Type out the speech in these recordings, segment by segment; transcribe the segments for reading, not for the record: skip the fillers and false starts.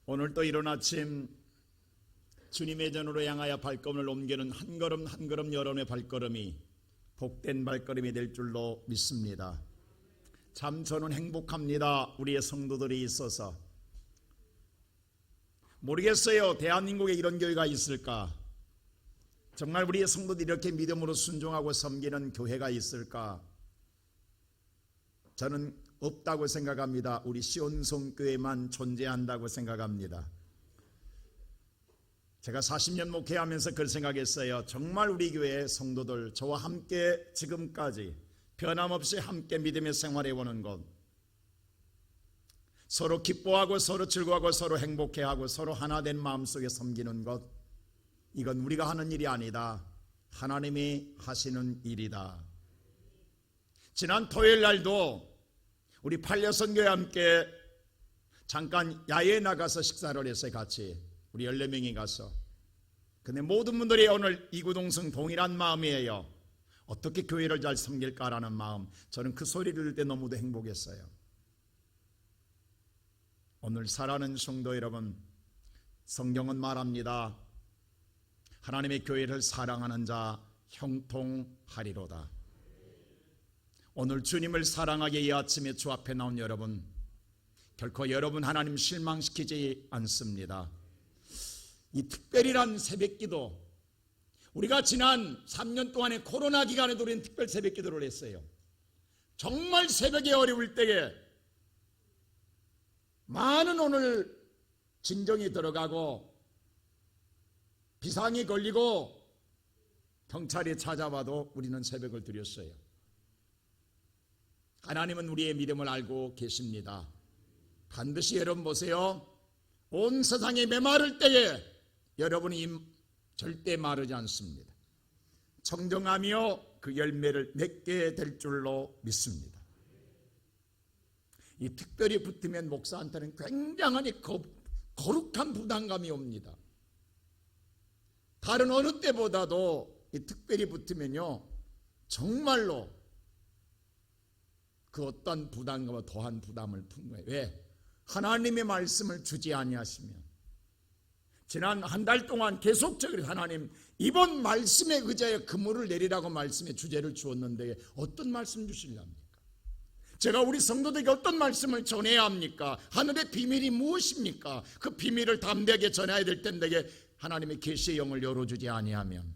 오늘 또 이른 아침 주님의 전으로 향하여 발걸음을 옮기는 한 걸음 한 걸음 여러분의 발걸음이 복된 발걸음이 될 줄로 믿습니다. 참 저는 행복합니다. 우리의 성도들이 있어서. 모르겠어요. 대한민국에 이런 교회가 있을까? 정말 우리의 성도들이 이렇게 믿음으로 순종하고 섬기는 교회가 있을까? 저는 없다고 생각합니다. 우리 시온성교회만 존재한다고 생각합니다. 제가 40년 목회하면서 그걸 생각했어요. 정말 우리 교회 성도들 저와 함께 지금까지 변함없이 함께 믿음의 생활해오는 것, 서로 기뻐하고 서로 즐거워하고 서로 행복해하고 서로 하나 된 마음속에 섬기는 것, 이건 우리가 하는 일이 아니다. 하나님이 하시는 일이다. 지난 토요일 날도 우리 팔려선교회 함께 잠깐 야외에 나가서 식사를 했어요. 같이 우리 14명이 가서. 근데 모든 분들이 오늘 이구동성 동일한 마음이에요. 어떻게 교회를 잘 섬길까라는 마음. 저는 그 소리를 들을 때 너무도 행복했어요. 오늘 사랑하는 성도 여러분, 성경은 말합니다. 하나님의 교회를 사랑하는 자 형통하리로다. 오늘 주님을 사랑하게 이 아침에 주 앞에 나온 여러분, 결코 여러분 하나님 실망시키지 않습니다. 이 특별이란 새벽기도, 우리가 지난 3년 동안의 코로나 기간에도 우리는 특별 새벽기도를 했어요. 정말 새벽에 어려울 때에 많은 오늘 진정이 들어가고 비상이 걸리고 경찰이 찾아와도 우리는 새벽을 드렸어요. 하나님은 우리의 믿음을 알고 계십니다. 반드시 여러분 보세요. 온 세상이 메마를 때에 여러분이 절대 마르지 않습니다. 청정하며 그 열매를 맺게 될 줄로 믿습니다. 이 특별히 붙으면 목사한테는 굉장히 거룩한 부담감이 옵니다. 다른 어느 때보다도 이 특별히 붙으면요, 정말로 그 어떤 부담감과 더한 부담을 푼 거예요. 왜? 하나님의 말씀을 주지 아니하시면. 지난 한 달 동안 계속적으로 하나님 이번 말씀에 의지하여 그물을 내리라고 말씀의 주제를 주었는데 어떤 말씀 주시렵니까? 제가 우리 성도들에게 어떤 말씀을 전해야 합니까? 하늘의 비밀이 무엇입니까? 그 비밀을 담대하게 전해야 될 텐데 하나님의 계시의 영을 열어주지 아니하면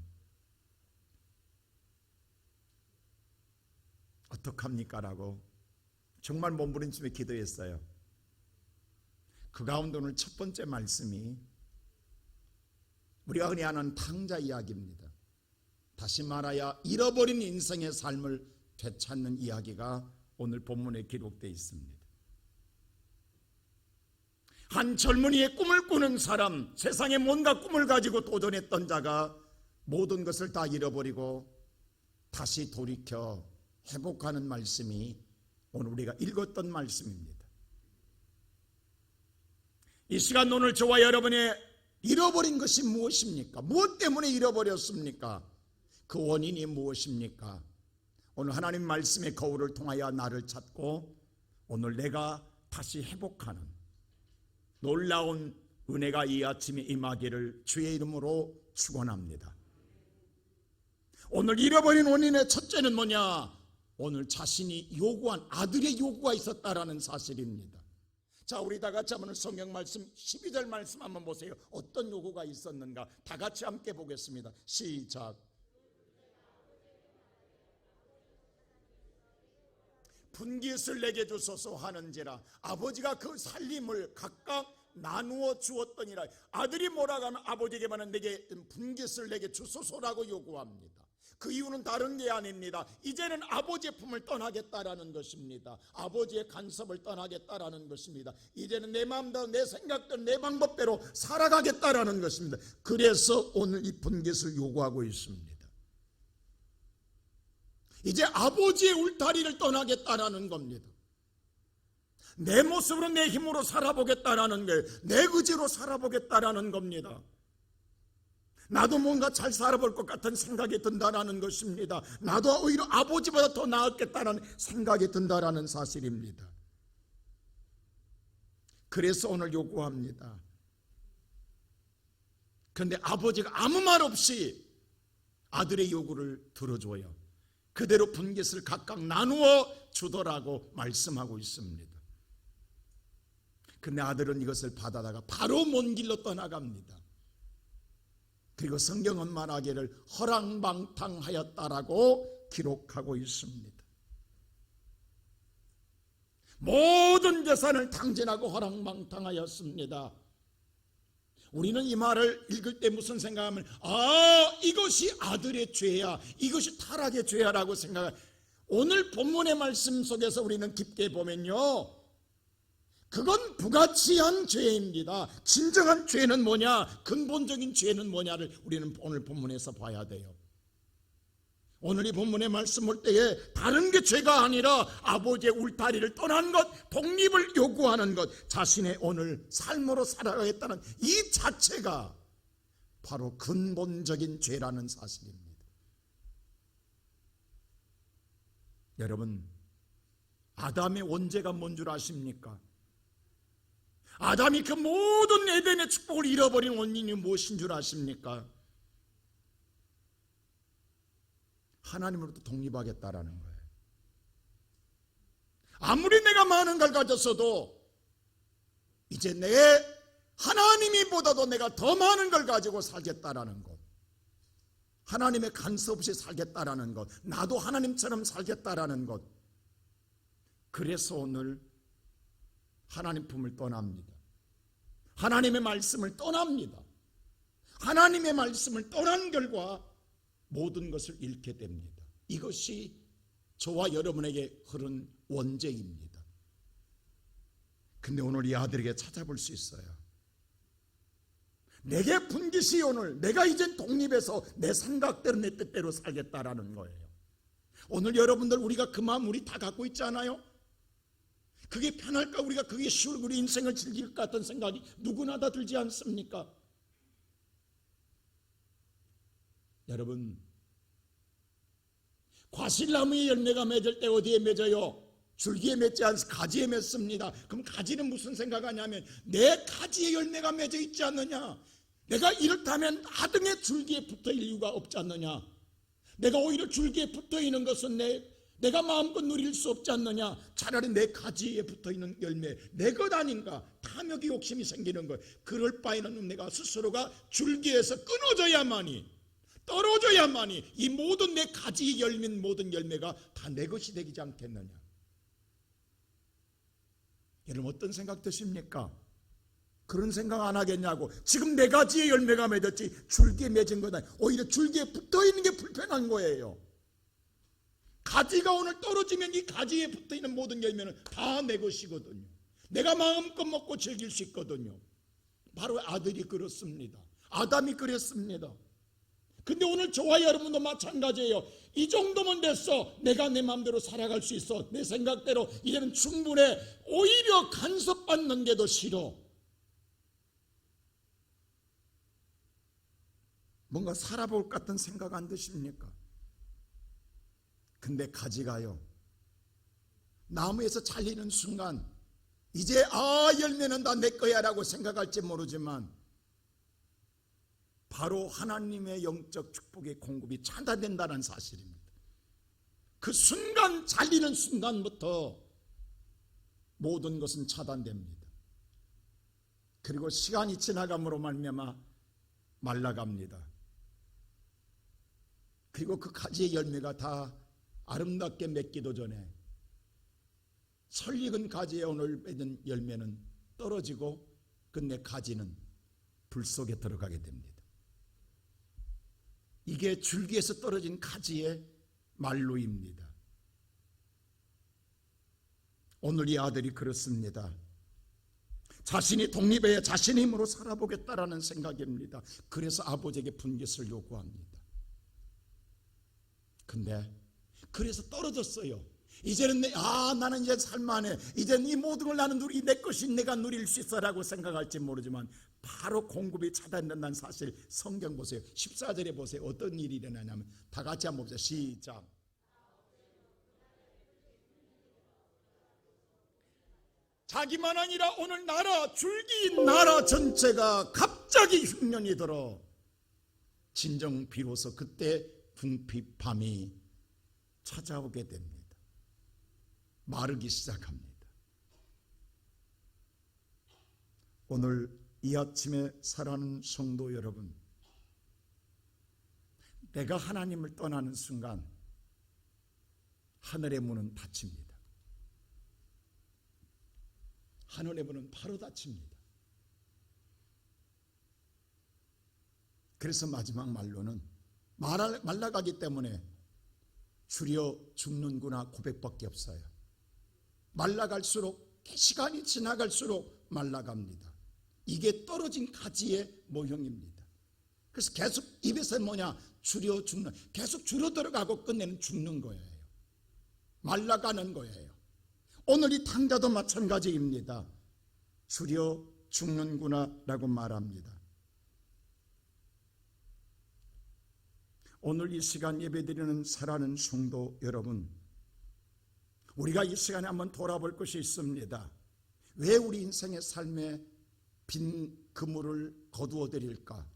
어떡합니까? 라고 정말 몸부림치며 기도했어요. 그 가운데 오늘 첫 번째 말씀이 우리가 흔히 아는 탕자 이야기입니다. 다시 말하여 잃어버린 인생의 삶을 되찾는 이야기가 오늘 본문에 기록되어 있습니다. 한 젊은이의 꿈을 꾸는 사람, 세상에 뭔가 꿈을 가지고 도전했던 자가 모든 것을 다 잃어버리고 다시 돌이켜 회복하는 말씀이 오늘 우리가 읽었던 말씀입니다. 이 시간 오늘 저와 여러분의 잃어버린 것이 무엇입니까? 무엇 때문에 잃어버렸습니까? 그 원인이 무엇입니까? 오늘 하나님 말씀의 거울을 통하여 나를 찾고 오늘 내가 다시 회복하는 놀라운 은혜가 이 아침에 임하기를 주의 이름으로 축원합니다. 오늘 잃어버린 원인의 첫째는 뭐냐? 오늘 자신이 요구한 아들의 요구가 있었다라는 사실입니다. 자, 우리 다 같이 한번 성경 말씀 12절 말씀 한번 보세요. 어떤 요구가 있었는가? 다 같이 함께 보겠습니다. 시작. 분깃을 내게 주소서 하는지라. 아버지가 그 살림을 각각 나누어 주었더니라. 아들이 뭐라고 하면 아버지에게만 내게 분깃을 내게 주소서라고 요구합니다. 그 이유는 다른 게 아닙니다. 이제는 아버지의 품을 떠나겠다라는 것입니다. 아버지의 간섭을 떠나겠다라는 것입니다. 이제는 내 마음대로 내 생각대로 내 방법대로 살아가겠다라는 것입니다. 그래서 오늘 이 분깃을 요구하고 있습니다. 이제 아버지의 울타리를 떠나겠다라는 겁니다. 내 모습으로 내 힘으로 살아보겠다라는 거예요. 내 의지로 살아보겠다라는 겁니다. 나도 뭔가 잘 살아볼 것 같은 생각이 든다라는 것입니다. 나도 오히려 아버지보다 더 나았겠다는 생각이 든다라는 사실입니다. 그래서 오늘 요구합니다. 그런데 아버지가 아무 말 없이 아들의 요구를 들어줘요. 그대로 분깃을 각각 나누어 주더라고 말씀하고 있습니다. 근데 아들은 이것을 받아다가 바로 먼 길로 떠나갑니다. 그리고 성경은 말하기를 허랑방탕하였다라고 기록하고 있습니다. 모든 재산을 탕진하고 허랑방탕하였습니다. 우리는 이 말을 읽을 때 무슨 생각하면 이것이 아들의 죄야, 이것이 타락의 죄야라고 생각해요. 오늘 본문의 말씀 속에서 우리는 깊게 보면요, 그건 부가치한 죄입니다. 진정한 죄는 뭐냐, 근본적인 죄는 뭐냐를 우리는 오늘 본문에서 봐야 돼요. 오늘 이 본문의 말씀 볼 때에 다른 게 죄가 아니라 아버지의 울타리를 떠난 것, 독립을 요구하는 것, 자신의 오늘 삶으로 살아가겠다는 이 자체가 바로 근본적인 죄라는 사실입니다. 여러분, 아담의 원죄가 뭔 줄 아십니까? 아담이 그 모든 에덴의 축복을 잃어버린 원인이 무엇인 줄 아십니까? 하나님으로부터 독립하겠다라는 거예요. 아무리 내가 많은 걸 가졌어도 이제 내 하나님이 보다도 내가 더 많은 걸 가지고 살겠다라는 것, 하나님의 간섭 없이 살겠다라는 것, 나도 하나님처럼 살겠다라는 것. 그래서 오늘 하나님 품을 떠납니다. 하나님의 말씀을 떠납니다. 하나님의 말씀을 떠난 결과 모든 것을 잃게 됩니다. 이것이 저와 여러분에게 흐른 원죄입니다. 근데 오늘 이 아들에게 찾아볼 수 있어요. 내게 분깃이 오늘 내가 이젠 독립해서 내 생각대로 내 뜻대로 살겠다라는 거예요. 오늘 여러분들 우리가 그 마음 우리 다 갖고 있지 않아요? 그게 편할까? 우리가 그게 쉬울 우리 인생을 즐길 것 같은 생각이 누구나 다 들지 않습니까? 여러분, 과실나무의 열매가 맺을 때 어디에 맺어요? 줄기에 맺지 않습니다. 가지에 맺습니다. 그럼 가지는 무슨 생각하냐면 내 가지에 열매가 맺어 있지 않느냐, 내가 이렇다면 하등의 줄기에 붙어있는 이유가 없지 않느냐, 내가 오히려 줄기에 붙어있는 것은 내가 마음껏 누릴 수 없지 않느냐, 차라리 내 가지에 붙어있는 열매 내 것 아닌가, 탐욕이 욕심이 생기는 거예요. 그럴 바에는 내가 스스로가 줄기에서 끊어져야만이, 떨어져야만이 이 모든 내 가지에 열린 모든 열매가 다 내 것이 되지 않겠느냐. 여러분 어떤 생각 드십니까? 그런 생각 안 하겠냐고. 지금 내 가지에 열매가 맺었지 줄기에 맺은 거다. 오히려 줄기에 붙어있는 게 불편한 거예요. 가지가 오늘 떨어지면 이 가지에 붙어있는 모든 열매는 다 내 것이거든요. 내가 마음껏 먹고 즐길 수 있거든요. 바로 아들이 그렇습니다. 아담이 그랬습니다. 근데 오늘 저와 여러분도 마찬가지예요. 이 정도면 됐어. 내가 내 마음대로 살아갈 수 있어. 내 생각대로 이제는 충분해. 오히려 간섭받는 게 더 싫어. 뭔가 살아볼 것 같은 생각 안 드십니까? 근데 가지가요, 나무에서 잘리는 순간 이제 열매는 다 내 거야 라고 생각할지 모르지만 바로 하나님의 영적 축복의 공급이 차단된다는 사실입니다. 그 순간, 잘리는 순간부터 모든 것은 차단됩니다. 그리고 시간이 지나감으로 말미암아 말라갑니다. 그리고 그 가지의 열매가 다 아름답게 맺기도 전에 설익은 가지에 오늘 맺은 열매는 떨어지고 끝내 가지는 불 속에 들어가게 됩니다. 이게 줄기에서 떨어진 가지의 말로입니다. 오늘 이 아들이 그렇습니다. 자신이 독립해 자신의 힘으로 살아보겠다라는 생각입니다. 그래서 아버지에게 분깃을 요구합니다. 근데 그래서 떨어졌어요. 이제는 나는 이제 살만해. 이제는 이 모든 걸 나는 내 것이 내가 누릴 수 있어라고 생각할지 모르지만 바로 공급이 차단된다는 사실 성경 보세요. 14절에 보세요. 어떤 일이 일어나냐면 다 같이 한번 보세요. 시작. 자기만 아니라 오늘 나라, 줄기인 나라 전체가 갑자기 갑자기 흉년이 들어 진정 비로소 그때 궁핍함이 찾아오게 됩니다. 마르기 시작합니다. 오늘 이 아침에 살아가는 성도 여러분, 내가 하나님을 떠나는 순간 하늘의 문은 닫힙니다. 하늘의 문은 바로 닫힙니다. 그래서 마지막 말로는 말라가기 때문에 주려 죽는구나 고백밖에 없어요. 말라갈수록 시간이 지나갈수록 말라갑니다. 이게 떨어진 가지의 모형입니다. 그래서 계속 입에서 뭐냐, 주려 죽는, 계속 줄어들어가고 끝내는 죽는 거예요. 말라가는 거예요. 오늘 이 탕자도 마찬가지입니다. 주려 죽는구나 라고 말합니다. 오늘 이 시간 예배드리는 사랑하는 성도 여러분, 우리가 이 시간에 한번 돌아볼 것이 있습니다. 왜 우리 인생의 삶에 빈 그물을 거두어 드릴까?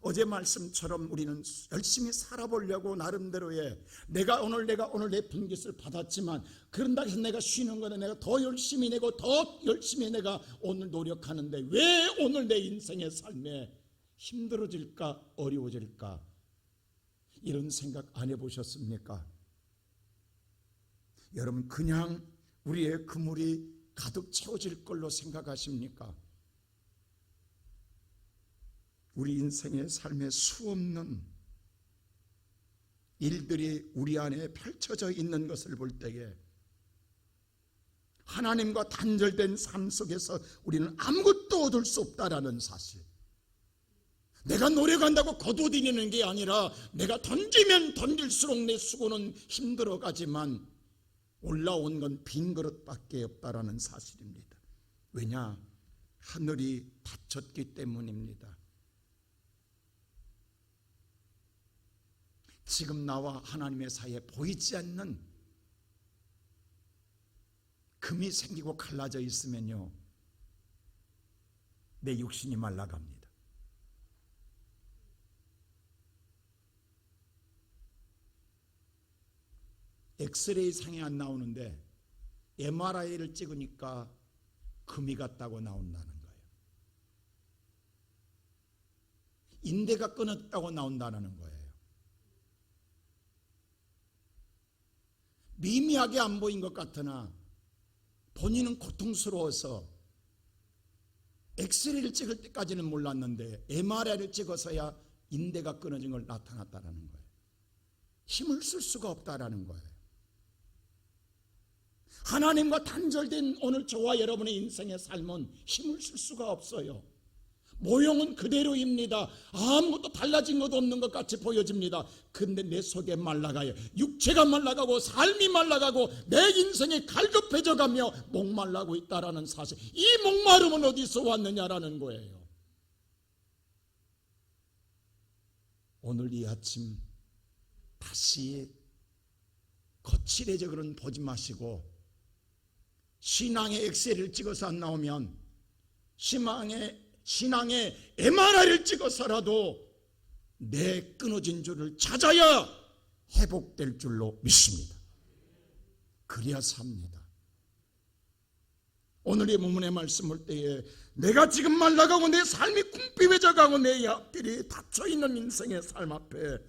어제 말씀처럼 우리는 열심히 살아보려고 나름대로의 내가 오늘 내 빈깃을 받았지만, 그런다 해서 내가 쉬는 거는 내가 더 열심히 내고 더 열심히 내가 오늘 노력하는데 왜 오늘 내 인생의 삶에 힘들어질까, 어려워질까? 이런 생각 안 해보셨습니까? 여러분, 그냥 우리의 그물이 가득 채워질 걸로 생각하십니까? 우리 인생의 삶에 수없는 일들이 우리 안에 펼쳐져 있는 것을 볼 때에 하나님과 단절된 삶 속에서 우리는 아무것도 얻을 수 없다라는 사실, 내가 노력한다고 거두어들이는 게 아니라 내가 던지면 던질수록 내 수고는 힘들어가지만 올라온 건 빈 그릇밖에 없다라는 사실입니다. 왜냐? 하늘이 닫혔기 때문입니다. 지금 나와 하나님의 사이에 보이지 않는 금이 생기고 갈라져 있으면요, 내 육신이 말라갑니다. 엑스레이 상에 안 나오는데 MRI를 찍으니까 금이 갔다고 나온다는 거예요. 인대가 끊었다고 나온다는 거예요. 미미하게 안 보인 것 같으나 본인은 고통스러워서 엑스레이를 찍을 때까지는 몰랐는데 MRI를 찍어서야 인대가 끊어진 걸 나타났다는 거예요. 힘을 쓸 수가 없다라는 거예요. 하나님과 단절된 오늘 저와 여러분의 인생의 삶은 힘을 쓸 수가 없어요. 모형은 그대로입니다. 아무것도 달라진 것도 없는 것 같이 보여집니다. 근데 내 속에 말라가요. 육체가 말라가고 삶이 말라가고 내 인생이 갈급해져 가며 목말라고 있다라는 사실, 이 목마름은 어디서 왔느냐라는 거예요. 오늘 이 아침 다시 거칠해져 그런 보지 마시고, 신앙의 엑셀을 찍어서 안 나오면 신앙의 MRI를 찍어서라도 내 끊어진 줄을 찾아야 회복될 줄로 믿습니다. 그래야 삽니다. 오늘의 본문의 말씀 볼 때에 내가 지금 말라가고 내 삶이 궁핍해져가고 내 앞길이 닫혀있는 인생의 삶 앞에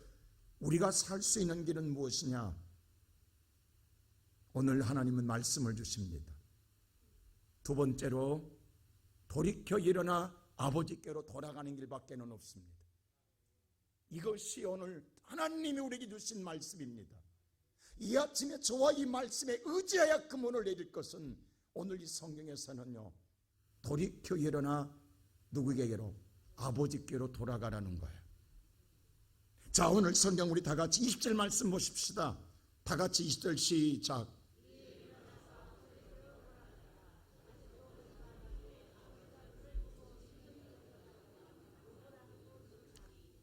우리가 살 수 있는 길은 무엇이냐? 오늘 하나님은 말씀을 주십니다. 두 번째로 돌이켜 일어나 아버지께로 돌아가는 길밖에는 없습니다. 이것이 오늘 하나님이 우리에게 주신 말씀입니다. 이 아침에 저와 이 말씀에 의지하여 그문을 내릴 것은 오늘 이 성경에서는요, 돌이켜 일어나 누구에게로? 아버지께로 돌아가라는 거예요. 자, 오늘 성경 우리 다 같이 20절 말씀 보십시다. 다 같이 20절 시작.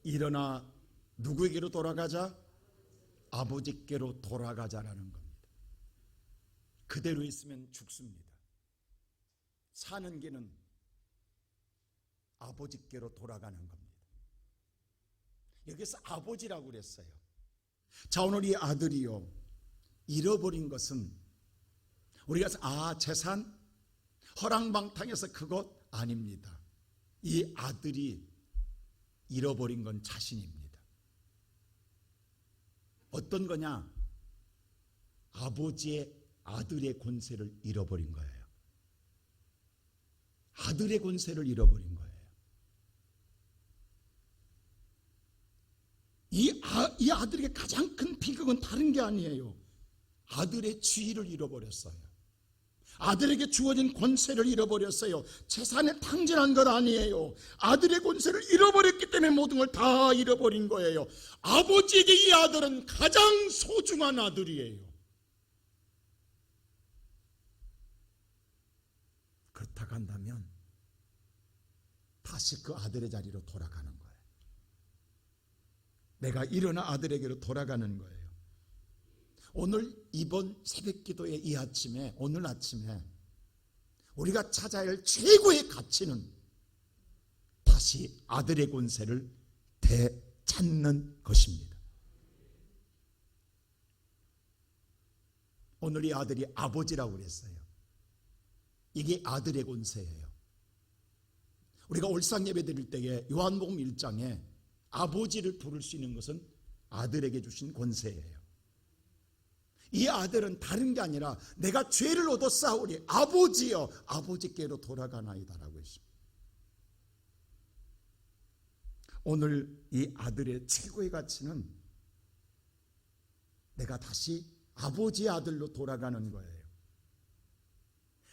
일어나 누구에게로 돌아가자? 아버지께로 돌아가자라는 겁니다. 그대로 있으면 죽습니다. 사는 길은 아버지께로 돌아가는 겁니다. 여기서 아버지라고 그랬어요. 자, 오늘 이 아들이요, 잃어버린 것은 우리가 재산 허랑방탕해서 그것 아닙니다. 이 아들이 잃어버린 건 자신입니다. 어떤 거냐? 아들의 권세를 잃어버린 거예요. 아들의 권세를 잃어버린 거예요. 이 아들에게 가장 큰 비극은 다른 게 아니에요. 아들의 지위를 잃어버렸어요. 아들에게 주어진 권세를 잃어버렸어요. 재산에 탕진한 것 아니에요. 아들의 권세를 잃어버렸기 때문에 모든 걸 다 잃어버린 거예요. 아버지에게 이 아들은 가장 소중한 아들이에요. 그렇다고 한다면 다시 그 아들의 자리로 돌아가는 거예요. 내가 일어나 아들에게로 돌아가는 거예요. 오늘 이번 새벽기도의 이 아침에, 오늘 아침에 우리가 찾아야 할 최고의 가치는 다시 아들의 권세를 되찾는 것입니다. 오늘 이 아들이 아버지라고 그랬어요. 이게 아들의 권세예요. 우리가 올상 예배 드릴 때에 요한복음 1장에 아버지를 부를 수 있는 것은 아들에게 주신 권세예요. 이 아들은 다른 게 아니라 내가 죄를 얻었사오니 아버지여 아버지께로 돌아가나이다라고 했습니다. 오늘 이 아들의 최고의 가치는 내가 다시 아버지의 아들로 돌아가는 거예요.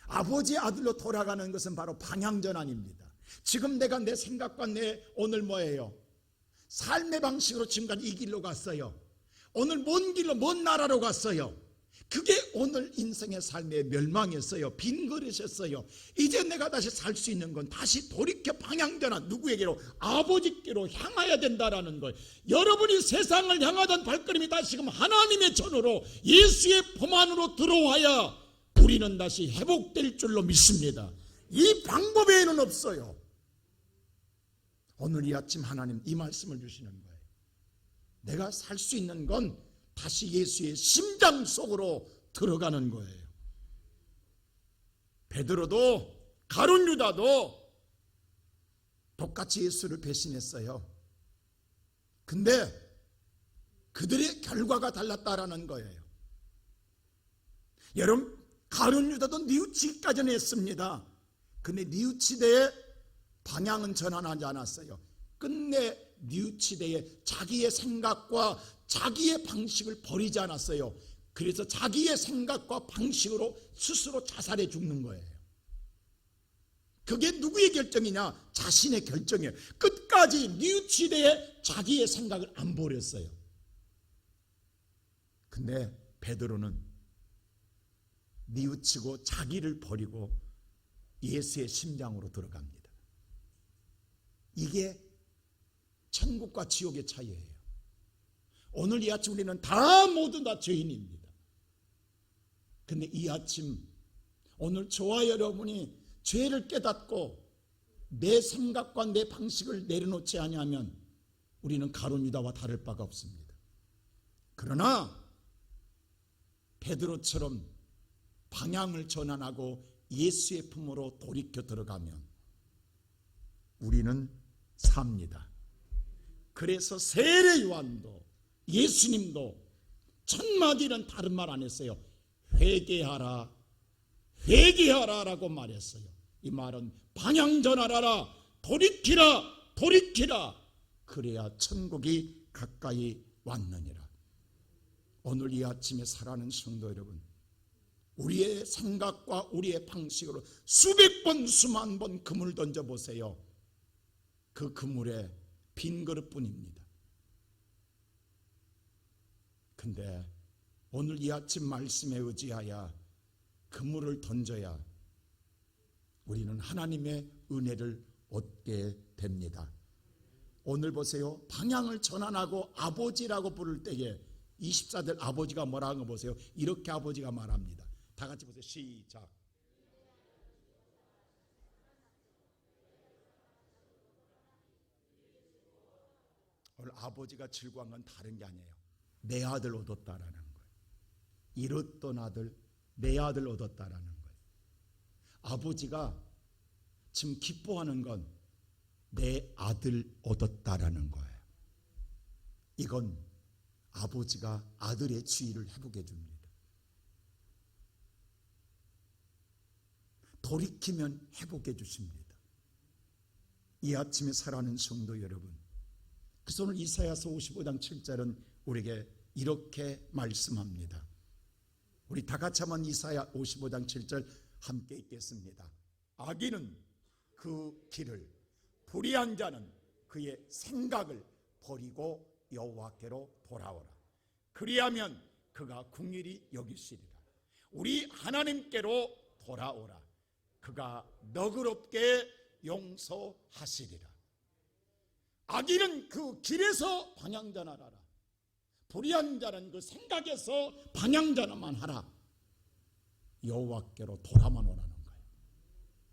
아버지의 아들로 돌아가는 것은 바로 방향전환입니다. 지금 내가 내 생각과 내 오늘 뭐예요? 삶의 방식으로 지금까지 이 길로 갔어요. 오늘 먼 길로 먼 나라로 갔어요. 그게 오늘 인생의 삶의 멸망이었어요. 빈 그릇이었어요. 이제 내가 다시 살 수 있는 건 다시 돌이켜 방향전환, 누구에게로? 아버지께로 향해야 된다라는 거예요. 여러분이 세상을 향하던 발걸음이 다시금 하나님의 전으로 예수의 품 안으로 들어와야 우리는 다시 회복될 줄로 믿습니다. 이 방법 외에는 없어요. 오늘 이 아침 하나님 이 말씀을 주시는 거예요. 내가 살 수 있는 건 다시 예수의 심장 속으로 들어가는 거예요. 베드로도 가룟 유다도 똑같이 예수를 배신했어요. 근데 그들의 결과가 달랐다라는 거예요. 여러분, 가룟 유다도 뉘우치기까지는 했습니다. 근데 뉘우치되의 방향은 전환하지 않았어요. 끝내 뉘우치되의 자기의 생각과 자기의 방식을 버리지 않았어요. 그래서 자기의 생각과 방식으로 스스로 자살해 죽는 거예요. 그게 누구의 결정이냐? 자신의 결정이에요. 끝까지 뉘우치되의 자기의 생각을 안 버렸어요. 근데 베드로는 뉘우치고 자기를 버리고 예수의 심장으로 들어갑니다. 이게 천국과 지옥의 차이예요. 오늘 이 아침 우리는 모두 다 죄인입니다. 근데 이 아침 오늘 저와 여러분이 죄를 깨닫고 내 생각과 내 방식을 내려놓지 아니하면 우리는 가룟 유다와 다를 바가 없습니다. 그러나 베드로처럼 방향을 전환하고 예수의 품으로 돌이켜 들어가면 우리는 삽니다. 그래서 세례 요한도 예수님도 첫 마디는 다른 말 안 했어요. 회개하라, 회개하라 라고 말했어요. 이 말은 방향 전환하라, 돌이키라, 돌이키라. 그래야 천국이 가까이 왔느니라. 오늘 이 아침에 살아가는 성도 여러분, 우리의 생각과 우리의 방식으로 수백 번 수만 번 그물 던져보세요. 그 그물에 빈 그릇뿐입니다. 근데 오늘 이 아침 말씀에 의지하여 그물을 던져야 우리는 하나님의 은혜를 얻게 됩니다. 오늘 보세요. 방향을 전환하고 아버지라고 부를 때에 24들 아버지가 뭐라는 거 보세요. 이렇게 아버지가 말합니다. 다 같이 보세요. 시작. 오늘 아버지가 즐거운 건 다른 게 아니에요. 내 아들 얻었다라는 거예요. 잃었던 아들, 내 아들 얻었다라는 거예요. 아버지가 지금 기뻐하는 건 내 아들 얻었다라는 거예요. 이건 아버지가 아들의 지위를 회복해 줍니다. 돌이키면 회복해 주십니다. 이 아침에 살아가는 성도 여러분, 그래서 오늘 이사야서 55장 7절은 우리에게 이렇게 말씀합니다. 우리 다 같이 한번 이사야 55장 7절 함께 읽겠습니다. 악인은 그 길을, 불의한 자는 그의 생각을 버리고 여호와께로 돌아오라. 그리하면 그가 긍휼히 여기시리라. 우리 하나님께로 돌아오라. 그가 너그럽게 용서하시리라. 악인은 그 길에서 방향전환하라. 불의한 자는 그 생각에서 방향전환만 하라. 여호와께로 돌아만 오라는 거예요.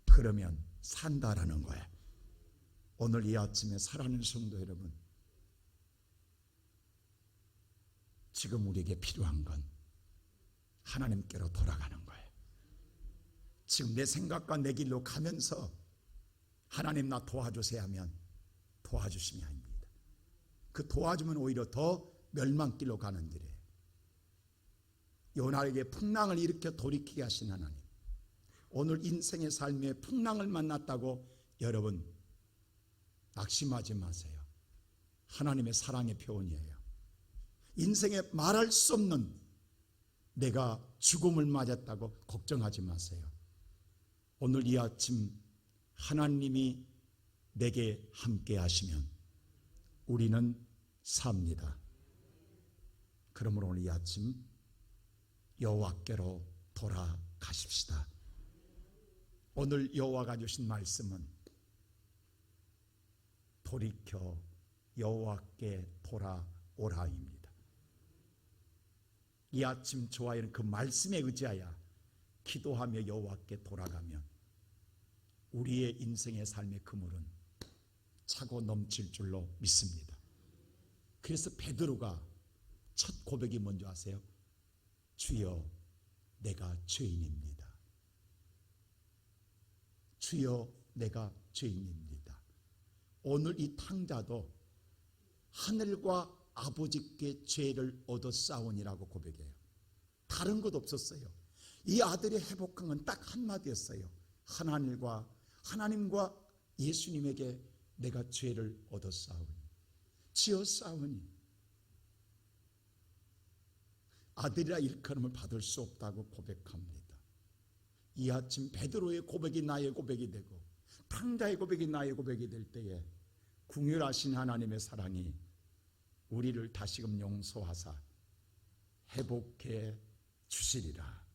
그러면 산다라는 거예요. 오늘 이 아침에 살아가는 성도 여러분, 지금 우리에게 필요한 건 하나님께로 돌아가는 거예요. 지금 내 생각과 내 길로 가면서 하나님 나 도와주세요 하면 도와주심이 아닙니다. 그 도와주면 오히려 더 멸망길로 가는 길이에요. 요나에게 풍랑을 일으켜 돌이키게 하신 하나님, 오늘 인생의 삶에 풍랑을 만났다고 여러분 낙심하지 마세요. 하나님의 사랑의 표현이에요. 인생에 말할 수 없는 내가 죽음을 맞았다고 걱정하지 마세요. 오늘 이 아침 하나님이 내게 함께 하시면 우리는 삽니다. 그러므로 오늘 이 아침 여호와께로 돌아가십시다. 오늘 여호와가 주신 말씀은 돌이켜 여호와께 돌아오라입니다. 이 아침 저와의 그 말씀에 의지하여 기도하며 여호와께 돌아가면 우리의 인생의 삶의 그물은 차고 넘칠 줄로 믿습니다. 그래서 베드로가 첫 고백이 뭔지 아세요? 주여 내가 죄인입니다. 주여 내가 죄인입니다. 오늘 이 탕자도 하늘과 아버지께 죄를 얻어 싸우니라고 고백해요. 다른 것 없었어요. 이 아들의 회복한 건 딱 한마디였어요. 하나님과 예수님에게 내가 죄를 얻어 싸우니, 지어 싸우니, 아들이라 일컬음을 받을 수 없다고 고백합니다. 이 아침 베드로의 고백이 나의 고백이 되고 탕자의 고백이 나의 고백이 될 때에 긍휼하신 하나님의 사랑이 우리를 다시금 용서하사 회복해 주시리라.